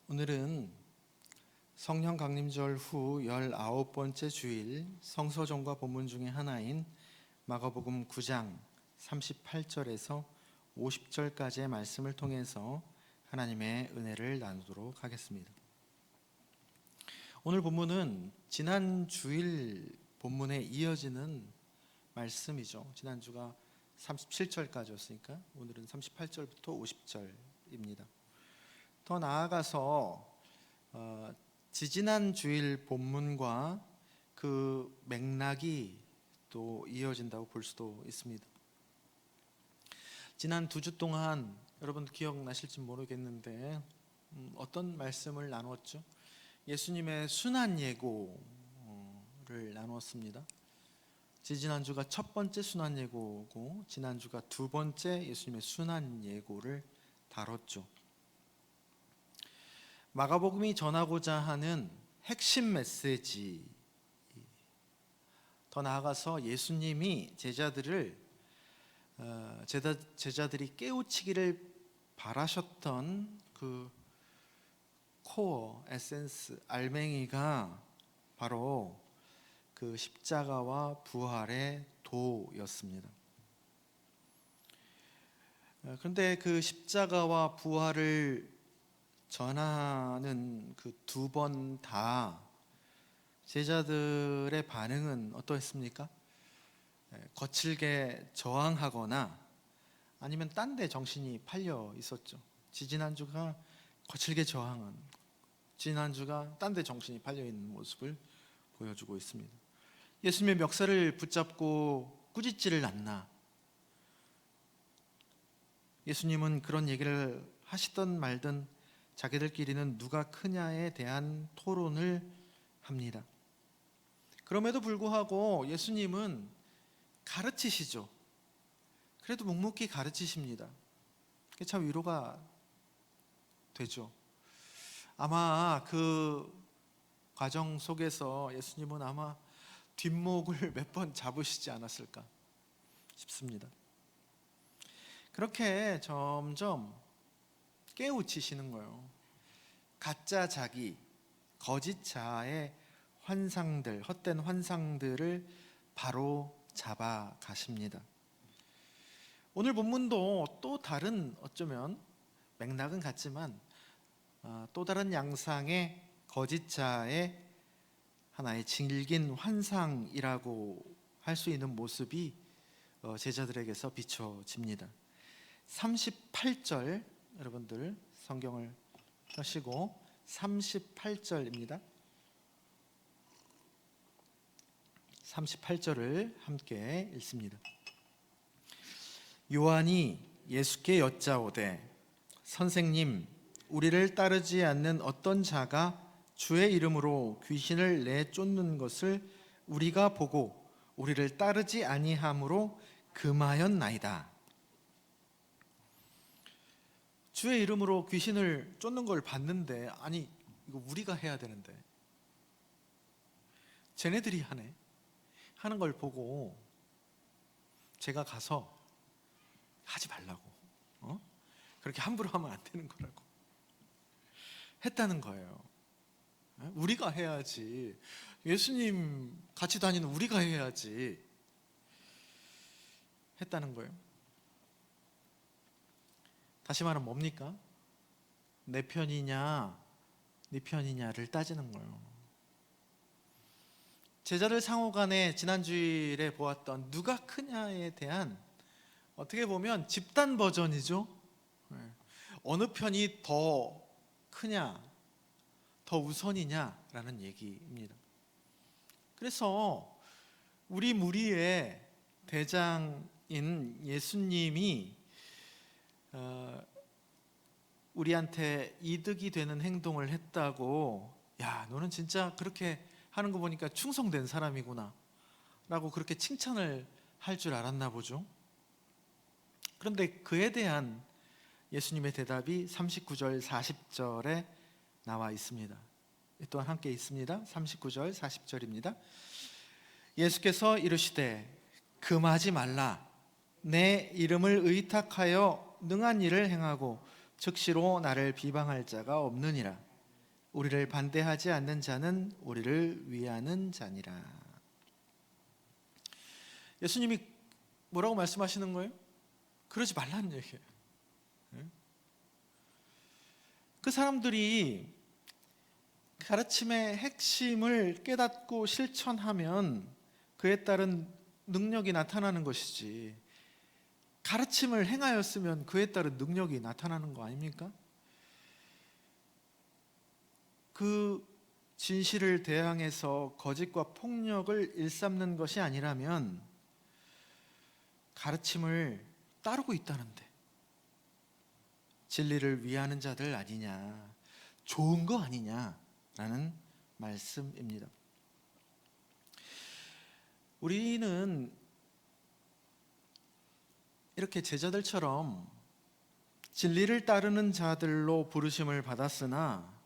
오늘은 성령 강림절 후 19번째 주일 성서정과 본문 중에 하나인 마가복음 9장 38절에서 50절까지의 말씀을 통해서 하나님의 은혜를 나누도록 하겠습니다. 오늘 본문은 지난 주일 본문에 이어지는 말씀이죠. 지난주가 37절까지였으니까 오늘은 38절부터 50절입니다. 더 나아가서 지지난 주일 본문과 그 맥락이 또 이어진다고 볼 수도 있습니다. 지난 2주 동안 여러분 기억나실지 모르겠는데 어떤 말씀을 나누었죠? 예수님의 순환 예고를 나누었습니다. 지난주가 첫 번째 순환 예고고 지난주가 두 번째 예수님의 순환 예고를 다뤘죠. 마가복음이 전하고자 하는 핵심 메시지, 더 나아가서 예수님이 제자들이 깨우치기를 바라셨던 그 코어, 에센스, 알맹이가 바로 그 십자가와 부활의 도였습니다. 그런데 그 십자가와 부활을 전하는 그 두 번 다 제자들의 반응은 어떠했습니까? 거칠게 저항하거나 아니면 딴 데 정신이 팔려 있었죠. 지난주가 거칠게 저항한, 지난주가 딴 데 정신이 팔려 있는 모습을 보여주고 있습니다. 예수님의 멱살을 붙잡고 꾸짖지를 않나. 예수님은 그런 얘기를 하시던 말든 자기들끼리는 누가 크냐에 대한 토론을 합니다. 그럼에도 불구하고 예수님은 가르치시죠. 그래도 묵묵히 가르치십니다. 그게 참 위로가 되죠. 아마 그 과정 속에서 예수님은 아마 뒷목을 몇 번 잡으시지 않았을까 싶습니다. 그렇게 점점 깨우치시는 거예요. 가짜 자기, 거짓 자아의 환상들, 헛된 환상들을 바로 잡아 가십니다. 오늘 본문도 또 다른, 어쩌면 맥락은 같지만 또 다른 양상의 거짓 자아의 하나의 질긴 환상이라고 할 수 있는 모습이 제자들에게서 비춰집니다. 38절, 여러분들 성경을 펴시고 38절입니다. 38절을 함께 읽습니다. 요한이 예수께 여짜오되 선생님, 우리를 따르지 않는 어떤 자가 주의 이름으로 귀신을 내쫓는 것을 우리가 보고 우리를 따르지 아니함으로 금하였나이다. 주의 이름으로 귀신을 쫓는 걸 봤는데, 아니 이거 우리가 해야 되는데 쟤네들이 하는 걸 보고 제가 가서 하지 말라고, 그렇게 함부로 하면 안 되는 거라고 했다는 거예요. 우리가 해야지, 예수님 같이 다니는 우리가 해야지 했다는 거예요. 다시 말하면 뭡니까? 내 편이냐 네 편이냐를 따지는 거예요. 제자들 상호간에 지난주일에 보았던 누가 크냐에 대한, 어떻게 보면 집단 버전이죠. 어느 편이 더 크냐, 더 우선이냐라는 얘기입니다. 그래서 우리 무리의 대장인 예수님이 우리한테 이득이 되는 행동을 했다고, 야, 너는 진짜 그렇게 하는 거 보니까 충성된 사람이구나 라고 그렇게 칭찬을 할 줄 알았나 보죠. 그런데 그에 대한 예수님의 대답이 39절 40절에 나와 있습니다. 또한 함께 있습니다. 39절 40절입니다. 예수께서 이르시되 금하지 말라. 내 이름을 의탁하여 능한 일을 행하고 즉시로 나를 비방할 자가 없느니라. 우리를 반대하지 않는 자는 우리를 위하는 자니라. 예수님이 뭐라고 말씀하시는 거예요? 그러지 말라는 얘기예요. 그 사람들이 가르침의 핵심을 깨닫고 실천하면 그에 따른 능력이 나타나는 것이지, 가르침을 행하였으면 그에 따른 능력이 나타나는 거 아닙니까? 그 진실을 대항해서 거짓과 폭력을 일삼는 것이 아니라면 가르침을 따르고 있다는데 진리를 위하는 자들 아니냐, 좋은 거 아니냐라는 말씀입니다. 우리는 이렇게 제자들처럼 진리를 따르는 자들로 부르심을 받았으나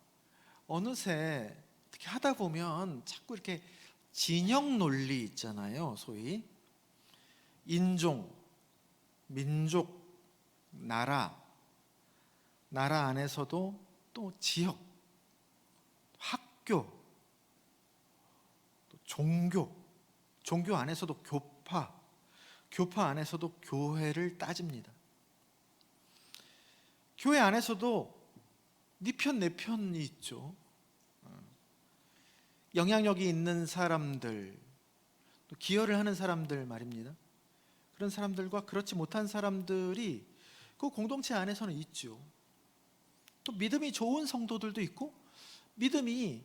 어느새 어떻게 하다 보면 자꾸 이렇게 진영 논리 있잖아요. 소위 인종, 민족, 나라 안에서도 또 지역, 학교, 또 종교 안에서도 교파 안에서도 교회를 따집니다. 교회 안에서도 네 편 내 편이 있죠. 영향력이 있는 사람들, 또 기여를 하는 사람들 말입니다. 그런 사람들과 그렇지 못한 사람들이 그 공동체 안에서는 있죠. 또 믿음이 좋은 성도들도 있고 믿음이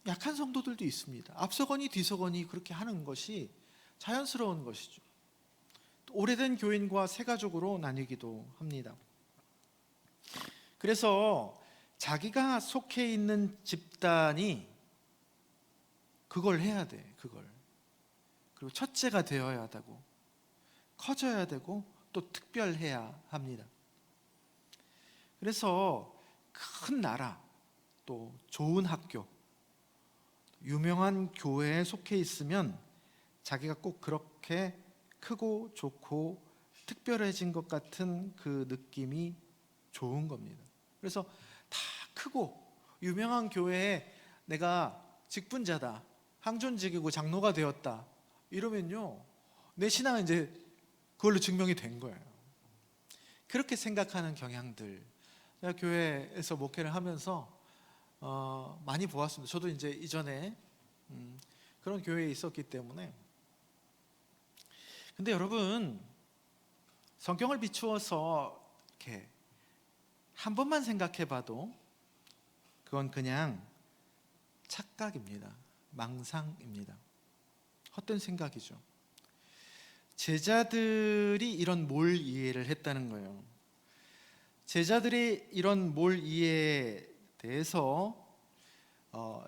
약한 성도들도 있습니다. 앞서거니 뒤서거니 그렇게 하는 것이 자연스러운 것이죠. 또 오래된 교인과 새 가족으로 나뉘기도 합니다. 그래서 자기가 속해 있는 집단이 그걸 해야 돼. 그리고 첫째가 되어야 되고 커져야 되고 또 특별해야 합니다. 그래서 큰 나라, 또 좋은 학교, 유명한 교회에 속해 있으면 자기가 꼭 그렇게 크고 좋고 특별해진 것 같은 그 느낌이 좋은 겁니다. 그래서 다 크고 유명한 교회에 내가 직분자다, 항존직이고 장로가 되었다 이러면요, 내 신앙은 이제 그걸로 증명이 된 거예요. 그렇게 생각하는 경향들 제가 교회에서 목회를 하면서 많이 보았습니다. 저도 이제 이전에 그런 교회에 있었기 때문에. 근데 여러분, 성경을 비추어서 이렇게 한 번만 생각해 봐도 그건 그냥 착각입니다. 망상입니다. 헛된 생각이죠. 제자들이 이런 몰 이해를 했다는 거예요. 제자들이 이런 몰 이해에 대해서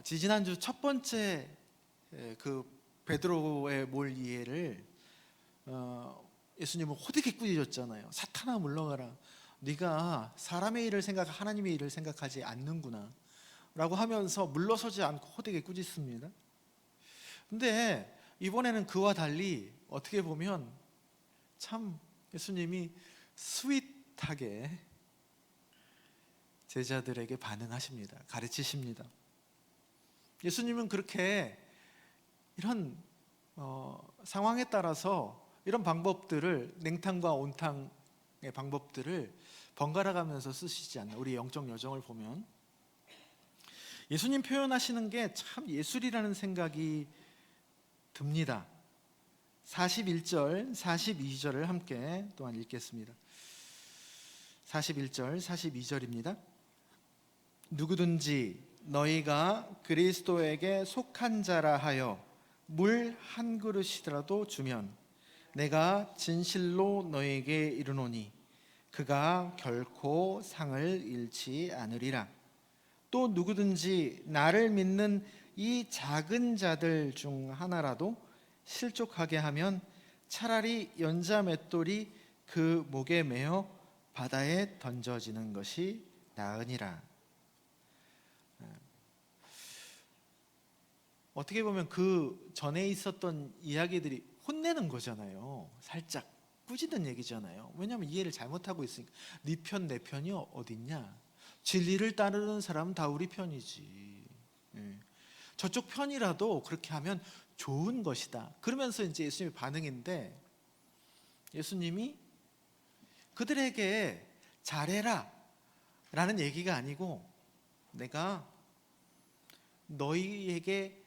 지지난주 첫 번째 그 베드로의 몰 이해를 예수님은 호되게 꾸짖었잖아요. 사탄아 물러가라. 네가 사람의 일을 생각, 하나님의 일을 생각하지 않는구나 라고 하면서 물러서지 않고 호되게 꾸짖습니다. 근데 이번에는 그와 달리 어떻게 보면 참 예수님이 스윗하게 제자들에게 반응하십니다. 가르치십니다. 예수님은 그렇게 이런 상황에 따라서 이런 방법들을, 냉탕과 온탕의 방법들을 번갈아 가면서 쓰시지 않나. 우리 영적 여정을 보면 예수님 표현하시는 게 참 예술이라는 생각이 듭니다. 41절, 42절을 함께 또한 읽겠습니다. 41절, 42절입니다. 누구든지 너희가 그리스도에게 속한 자라 하여 물 한 그릇이라도 주면 내가 진실로 너희에게 이르노니 그가 결코 상을 잃지 않으리라. 또 누구든지 나를 믿는 이 작은 자들 중 하나라도 실족하게 하면 차라리 연자 맷돌이 그 목에 매어 바다에 던져지는 것이 나으니라. 어떻게 보면 그 전에 있었던 이야기들이 혼내는 거잖아요. 살짝 꾸짖는 얘기잖아요. 왜냐하면 이해를 잘못하고 있으니까. 네 편 내 편이 어딨냐, 진리를 따르는 사람은 다 우리 편이지. 예. 저쪽 편이라도 그렇게 하면 좋은 것이다. 그러면서 이제 예수님의 반응인데, 예수님이 그들에게 잘해라 라는 얘기가 아니고, 내가 너희에게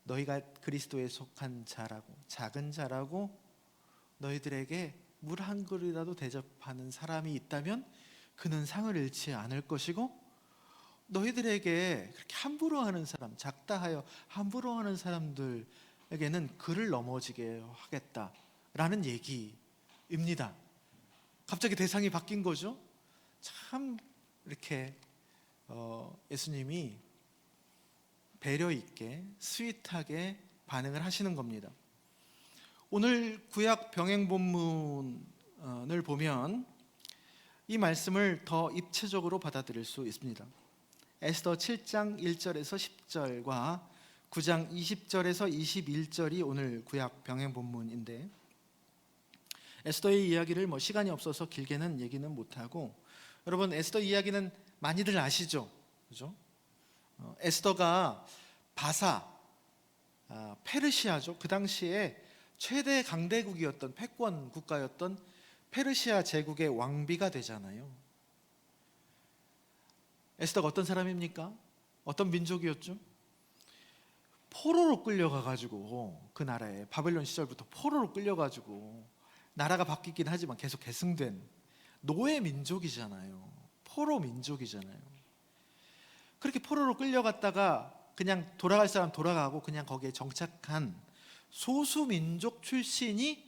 너희가 그리스도에 속한 자라고, 작은 자라고 너희들에게 물 한 그릇이라도 대접하는 사람이 있다면 그는 상을 잃지 않을 것이고, 너희들에게 그렇게 함부로 하는 사람, 작다 하여 함부로 하는 사람들에게는 그를 넘어지게 하겠다라는 얘기입니다. 갑자기 대상이 바뀐 거죠. 참 이렇게 예수님이 배려 있게 스윗하게 반응을 하시는 겁니다. 오늘 구약 병행 본문을 보면 이 말씀을 더 입체적으로 받아들일 수 있습니다. 에스더 7장 1절에서 10절과 9장 20절에서 21절이 오늘 구약 병행 본문인데, 에스더의 이야기를 시간이 없어서 길게는 얘기는 못하고, 여러분 에스더 이야기는 많이들 아시죠? 그죠? 에스더가 바사, 페르시아죠. 그 당시에 최대 강대국이었던, 패권 국가였던 페르시아 제국의 왕비가 되잖아요. 에스더가 어떤 사람입니까? 어떤 민족이었죠? 포로로 끌려가가지고, 그 나라에 바벨론 시절부터 포로로 끌려가지고 나라가 바뀌긴 하지만 계속 계승된 노예 민족이잖아요. 포로 민족이잖아요. 그렇게 포로로 끌려갔다가 그냥 돌아갈 사람 돌아가고 그냥 거기에 정착한 소수 민족 출신이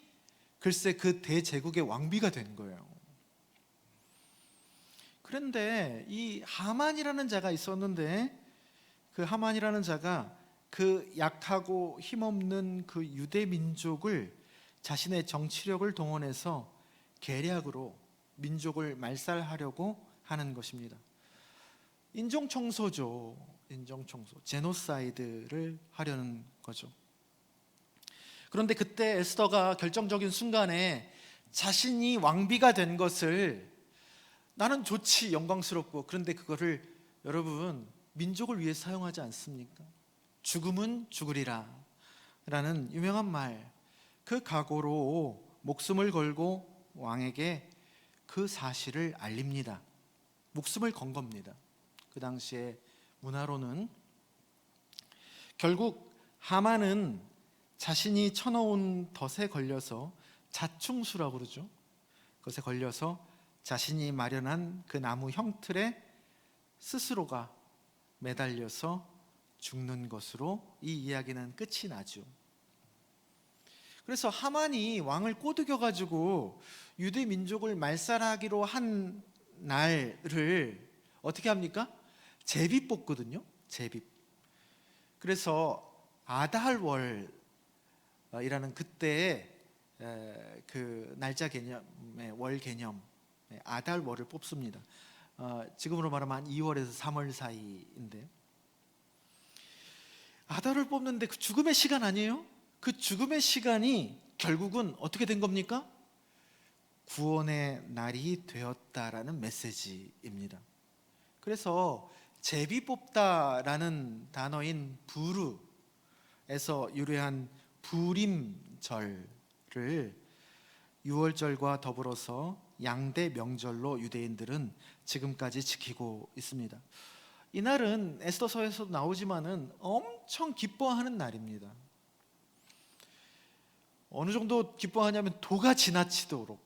글쎄 그 대제국의 왕비가 된 거예요. 그런데 이 하만이라는 자가 있었는데, 그 하만이라는 자가 그 약하고 힘없는 그 유대 민족을 자신의 정치력을 동원해서 계략으로 민족을 말살하려고 하는 것입니다. 인종청소죠. 인종청소, 제노사이드를 하려는 거죠. 그런데 그때 에스더가 결정적인 순간에 자신이 왕비가 된 것을, 나는 좋지, 영광스럽고, 그런데 그거를 여러분 민족을 위해 사용하지 않습니까? 죽음은 죽으리라 라는 유명한 말, 그 각오로 목숨을 걸고 왕에게 그 사실을 알립니다. 목숨을 건 겁니다. 그 당시에 문화로는. 결국 하만은 자신이 쳐놓은 덫에 걸려서, 자충수라고 그러죠. 그것에 걸려서 자신이 마련한 그 나무 형틀에 스스로가 매달려서 죽는 것으로 이 이야기는 끝이 나죠. 그래서 하만이 왕을 꼬드겨가지고 유대 민족을 말살하기로 한 날을 어떻게 합니까? 제비 뽑거든요. 제비. 그래서 아달월이라는 그때의 그 날짜 개념의 월 개념, 아달월을 뽑습니다. 지금으로 말하면 한 2월에서 3월 사이인데, 아달을 뽑는데 그 죽음의 시간 아니에요? 그 죽음의 시간이 결국은 어떻게 된 겁니까? 구원의 날이 되었다라는 메시지입니다. 그래서 제비 뽑다라는 단어인 부르에서 유래한 부림절을 6월절과 더불어서 양대 명절로 유대인들은 지금까지 지키고 있습니다. 이날은 에스더서에서도 나오지만은 엄청 기뻐하는 날입니다. 어느 정도 기뻐하냐면 도가 지나치도록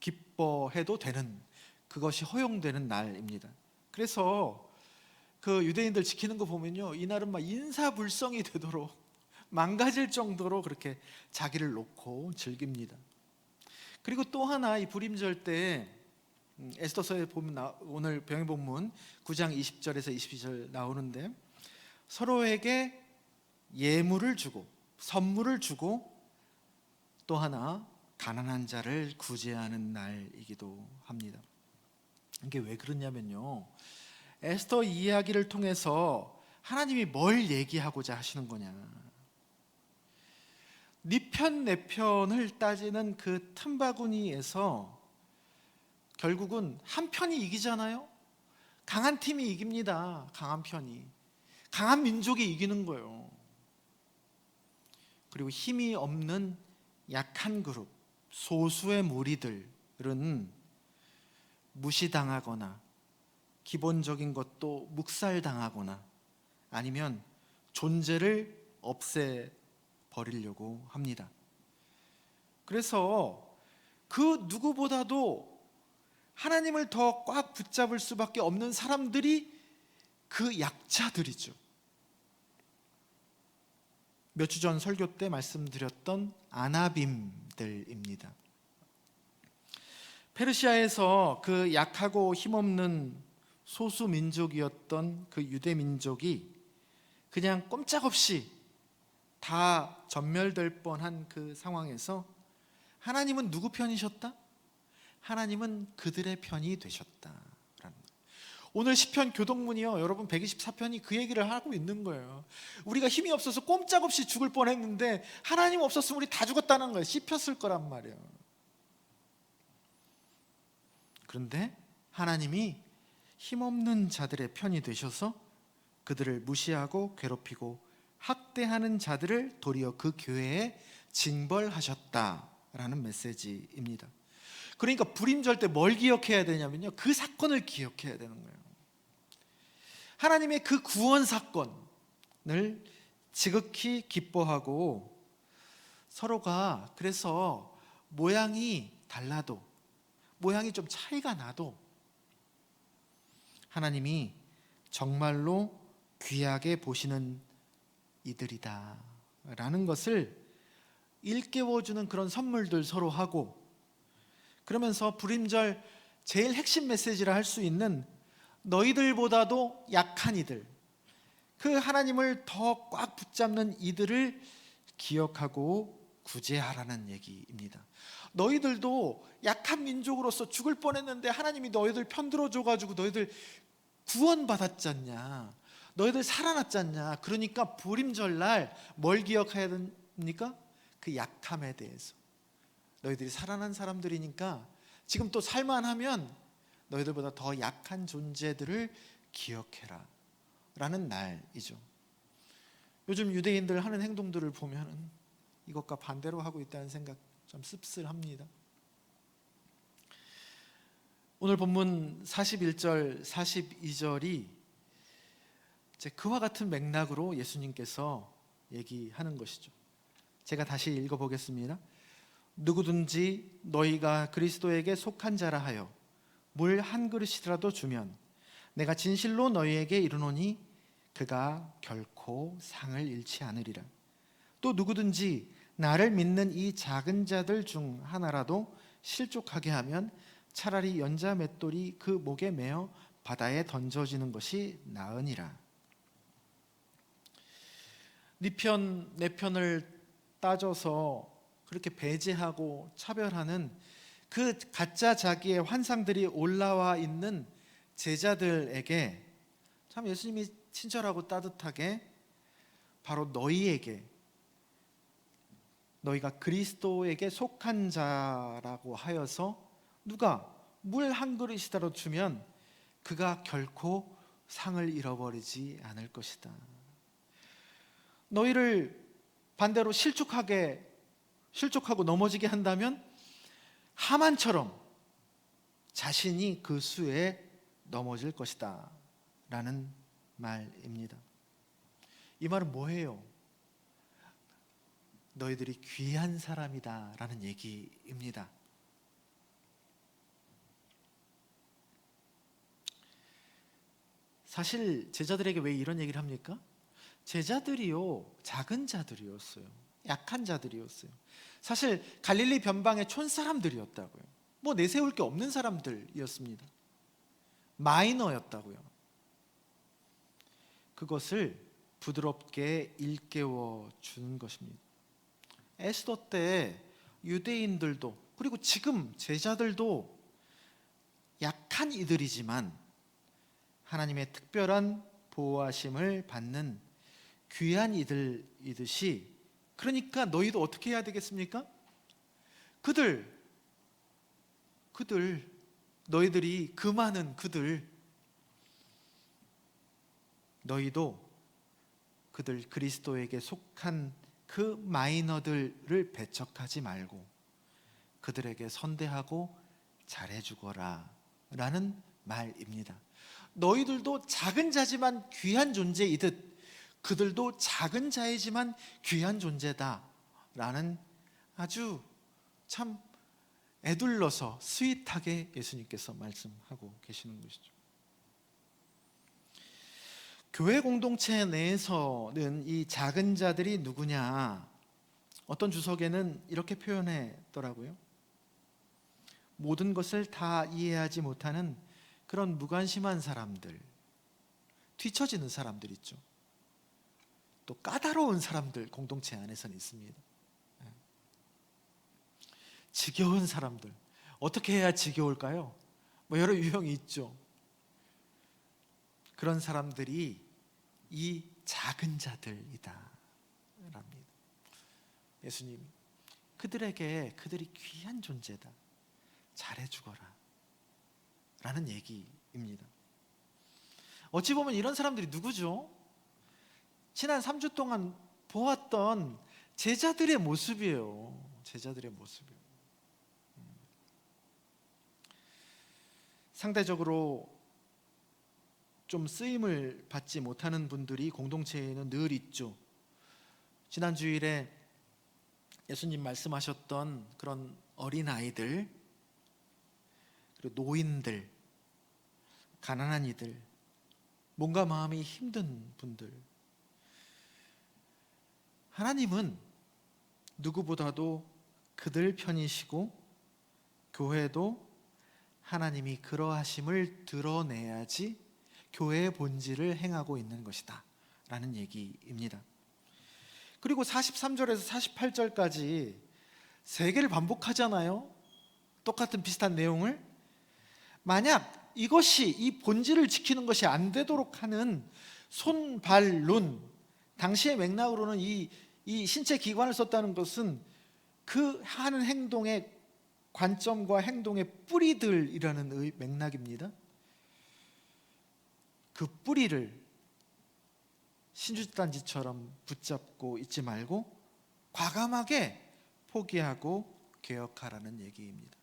기뻐해도 되는, 그것이 허용되는 날입니다. 그래서 그 유대인들 지키는 거 보면요, 이날은 막 인사불성이 되도록 망가질 정도로 그렇게 자기를 놓고 즐깁니다. 그리고 또 하나, 이 불임절 때 에스더서에 보면 오늘 병행 본문 9장 20절에서 22절 나오는데, 서로에게 예물을 주고 선물을 주고 또 하나 가난한 자를 구제하는 날이기도 합니다. 이게 왜 그러냐면요, 에스더 이야기를 통해서 하나님이 뭘 얘기하고자 하시는 거냐, 네 편 내 편을 따지는 그 틈바구니에서 결국은 한 편이 이기잖아요. 강한 팀이 이깁니다. 강한 편이. 강한 민족이 이기는 거예요. 그리고 힘이 없는 약한 그룹, 소수의 무리들은 무시당하거나 기본적인 것도 묵살당하거나 아니면 존재를 없애버리려고 합니다. 그래서 그 누구보다도 하나님을 더 꽉 붙잡을 수밖에 없는 사람들이 그 약자들이죠. 몇 주 전 설교 때 말씀드렸던 아나빔들입니다. 페르시아에서 그 약하고 힘없는 소수 민족이었던 그 유대 민족이 그냥 꼼짝없이 다 전멸될 뻔한 그 상황에서 하나님은 누구 편이셨다? 하나님은 그들의 편이 되셨다. 오늘 시편 교독문이요, 여러분 124편이 그 얘기를 하고 있는 거예요. 우리가 힘이 없어서 꼼짝없이 죽을 뻔했는데 하나님 없었으면 우리 다 죽었다는 거예요. 씹혔을 거란 말이에요. 그런데 하나님이 힘없는 자들의 편이 되셔서 그들을 무시하고 괴롭히고 학대하는 자들을 도리어 그 교회에 징벌하셨다라는 메시지입니다. 그러니까 불임절 때 뭘 기억해야 되냐면요, 그 사건을 기억해야 되는 거예요. 하나님의 그 구원 사건을 지극히 기뻐하고 서로가 그래서 모양이 달라도, 모양이 좀 차이가 나도 하나님이 정말로 귀하게 보시는 이들이다 라는 것을 일깨워주는 그런 선물들 서로 하고, 그러면서 불임절 제일 핵심 메시지라 할 수 있는 너희들보다도 약한 이들, 그 하나님을 더 꽉 붙잡는 이들을 기억하고 구제하라는 얘기입니다. 너희들도 약한 민족으로서 죽을 뻔했는데 하나님이 너희들 편들어 줘가지고 너희들 구원받았잖냐, 너희들 살아났잖냐. 그러니까 불임절날 뭘 기억해야 됩니까? 그 약함에 대해서. 너희들이 살아난 사람들이니까 지금 또 살만하면 너희들보다 더 약한 존재들을 기억해라 라는 날이죠. 요즘 유대인들 하는 행동들을 보면 이것과 반대로 하고 있다는 생각 좀 씁쓸합니다. 오늘 본문 41절, 42절이 그와 같은 맥락으로 예수님께서 얘기하는 것이죠. 제가 다시 읽어보겠습니다. 누구든지 너희가 그리스도에게 속한 자라 하여 물 한 그릇이라도 주면 내가 진실로 너희에게 이르노니 그가 결코 상을 잃지 않으리라. 또 누구든지 나를 믿는 이 작은 자들 중 하나라도 실족하게 하면 차라리 연자 맷돌이 그 목에 매어 바다에 던져지는 것이 나으니라. 네 편, 내 편을 따져서 그렇게 배제하고 차별하는 그 가짜 자기의 환상들이 올라와 있는 제자들에게 참 예수님이 친절하고 따뜻하게 바로 너희에게, 너희가 그리스도에게 속한 자라고 하여서 누가 물 한 그릇이라도 주면 그가 결코 상을 잃어버리지 않을 것이다. 너희를 반대로 실족하고 넘어지게 한다면 하만처럼 자신이 그 수에 넘어질 것이다 라는 말입니다. 이 말은 뭐예요? 너희들이 귀한 사람이다 라는 얘기입니다. 사실 제자들에게 왜 이런 얘기를 합니까? 제자들이요, 작은 자들이었어요. 약한 자들이었어요. 사실 갈릴리 변방의 촌사람들이었다고요. 뭐 내세울 게 없는 사람들이었습니다. 마이너였다고요. 그것을 부드럽게 일깨워 주는 것입니다. 에스더 때 유대인들도, 그리고 지금 제자들도 약한 이들이지만 하나님의 특별한 보호하심을 받는 귀한 이들이듯이, 그러니까 너희도 어떻게 해야 되겠습니까? 너희들이 그 많은 그들, 너희도 그들 그리스도에게 속한 그 마이너들을 배척하지 말고 그들에게 선대하고 잘해주거라 라는 말입니다. 너희들도 작은 자지만 귀한 존재이듯 그들도 작은 자이지만 귀한 존재다 라는 아주 참 애둘러서 스윗하게 예수님께서 말씀하고 계시는 것이죠. 교회 공동체 내에서는 이 작은 자들이 누구냐, 어떤 주석에는 이렇게 표현했더라고요. 모든 것을 다 이해하지 못하는 그런 무관심한 사람들, 뒤처지는 사람들 있죠. 또 까다로운 사람들 공동체 안에서는 있습니다. 지겨운 사람들, 어떻게 해야 지겨울까요? 여러 유형이 있죠. 그런 사람들이 이 작은 자들이다 랍니다. 예수님, 그들에게 그들이 귀한 존재다, 잘해주거라 라는 얘기입니다. 어찌 보면 이런 사람들이 누구죠? 지난 3주 동안 보았던 제자들의 모습이에요. 제자들의 모습이에요. 상대적으로 좀 쓰임을 받지 못하는 분들이 공동체에는 늘 있죠. 지난 주일에 예수님 말씀하셨던 그런 어린아이들, 그리고 노인들, 가난한 이들, 몸과 마음이 힘든 분들, 하나님은 누구보다도 그들 편이시고 교회도 하나님이 그러하심을 드러내야지 교회의 본질을 행하고 있는 것이다 라는 얘기입니다. 그리고 43절에서 48절까지 세 개를 반복하잖아요. 똑같은 비슷한 내용을. 만약 이것이, 이 본질을 지키는 것이 안 되도록 하는 손, 발, 눈, 당시의 맥락으로는 이 신체 기관을 썼다는 것은 그 하는 행동의 관점과 행동의 뿌리들이라는 맥락입니다. 그 뿌리를 신주단지처럼 붙잡고 있지 말고 과감하게 포기하고 개혁하라는 얘기입니다.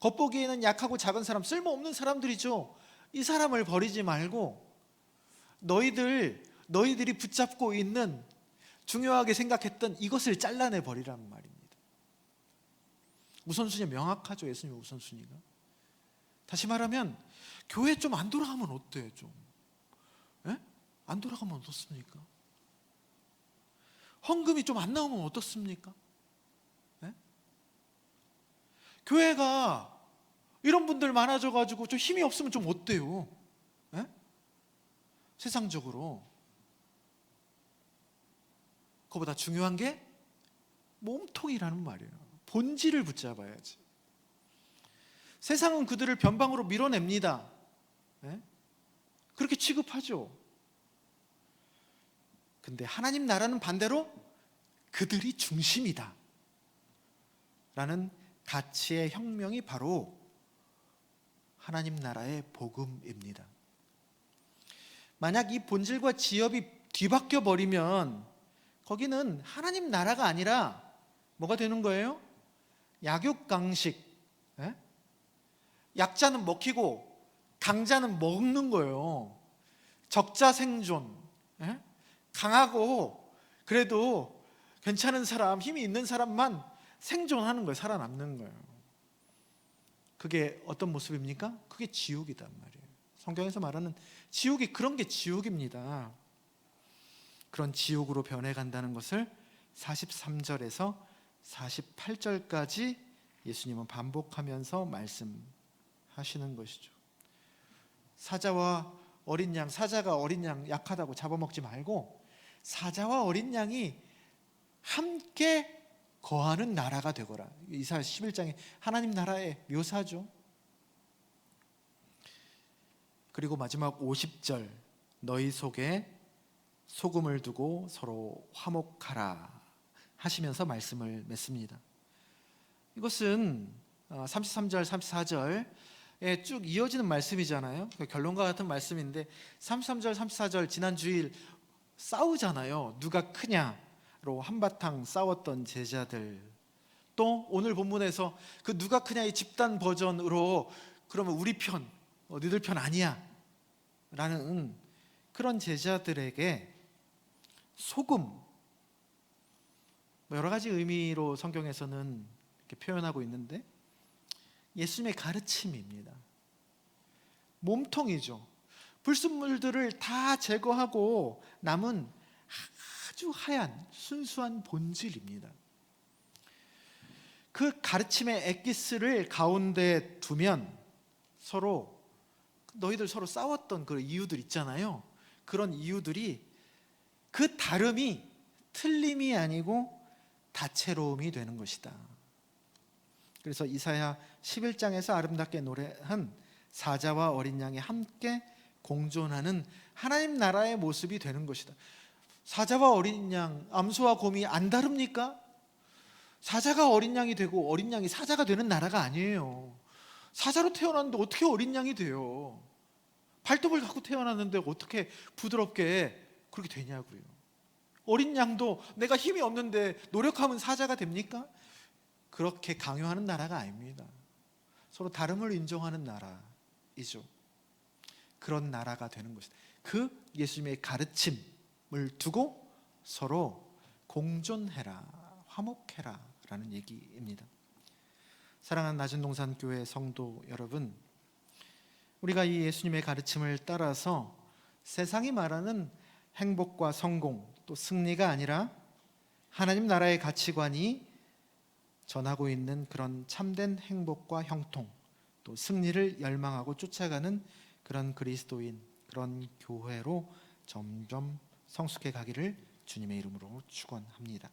겉보기에는 약하고 작은 사람, 쓸모없는 사람들이죠. 이 사람을 버리지 말고 너희들이 붙잡고 있는 중요하게 생각했던 이것을 잘라내 버리란 말입니다. 우선순위 명확하죠. 예수님의 우선순위가. 다시 말하면 교회 좀 안 돌아가면 어때요? 좀 안 돌아가면 어떻습니까? 헌금이 좀 안 나오면 어떻습니까? 교회가 이런 분들 많아져가지고 좀 힘이 없으면 좀 어때요? 세상적으로. 그거보다 중요한 게 몸통이라는 말이에요. 본질을 붙잡아야지. 세상은 그들을 변방으로 밀어냅니다. 그렇게 취급하죠. 근데 하나님 나라는 반대로 그들이 중심이다 라는 가치의 혁명이 바로 하나님 나라의 복음입니다. 만약 이 본질과 지엽이 뒤바뀌어 버리면 거기는 하나님 나라가 아니라 뭐가 되는 거예요? 약육강식. 약자는 먹히고 강자는 먹는 거예요. 적자생존. 강하고 그래도 괜찮은 사람, 힘이 있는 사람만 생존하는 거예요. 살아남는 거예요. 그게 어떤 모습입니까? 그게 지옥이단 말이에요. 성경에서 말하는 지옥이 그런 게 지옥입니다. 그런 지옥으로 변해간다는 것을 43절에서 48절까지 예수님은 반복하면서 말씀하시는 것이죠. 사자가 어린 양 약하다고 잡아먹지 말고 사자와 어린 양이 함께 거하는 나라가 되거라. 이사야 11장에 하나님 나라의 묘사죠. 그리고 마지막 50절, 너희 속에 소금을 두고 서로 화목하라 하시면서 말씀을 맺습니다. 이것은 33절, 34절 쭉 이어지는 말씀이잖아요. 결론과 같은 말씀인데 33절, 34절 지난 주일 싸우잖아요. 누가 크냐로 한바탕 싸웠던 제자들. 또 오늘 본문에서 그 누가 크냐의 집단 버전으로 그러면 우리 편, 너희들 편 아니야 라는 그런 제자들에게 소금, 여러 가지 의미로 성경에서는 이렇게 표현하고 있는데 예수님의 가르침입니다. 몸통이죠. 불순물들을 다 제거하고 남은 아주 하얀 순수한 본질입니다. 그 가르침의 엑기스를 가운데 두면 서로 너희들 서로 싸웠던 그 이유들 있잖아요. 그런 이유들이 그 다름이 틀림이 아니고 다채로움이 되는 것이다. 그래서 이사야 11장에서 아름답게 노래한 사자와 어린 양이 함께 공존하는 하나님 나라의 모습이 되는 것이다. 사자와 어린 양, 암소와 곰이 안 다릅니까? 사자가 어린 양이 되고 어린 양이 사자가 되는 나라가 아니에요. 사자로 태어났는데 어떻게 어린 양이 돼요? 발톱을 갖고 태어났는데 어떻게 부드럽게 그렇게 되냐고요. 어린 양도 내가 힘이 없는데 노력하면 사자가 됩니까? 그렇게 강요하는 나라가 아닙니다. 서로 다름을 인정하는 나라이죠. 그런 나라가 되는 것이다. 그 예수님의 가르침을 두고 서로 공존해라, 화목해라 라는 얘기입니다. 사랑하는 낮은동산 교회 성도 여러분, 우리가 이 예수님의 가르침을 따라서 세상이 말하는 행복과 성공 또 승리가 아니라 하나님 나라의 가치관이 전하고 있는 그런 참된 행복과 형통 또 승리를 열망하고 쫓아가는 그런 그리스도인, 그런 교회로 점점 성숙해 가기를 주님의 이름으로 축원합니다.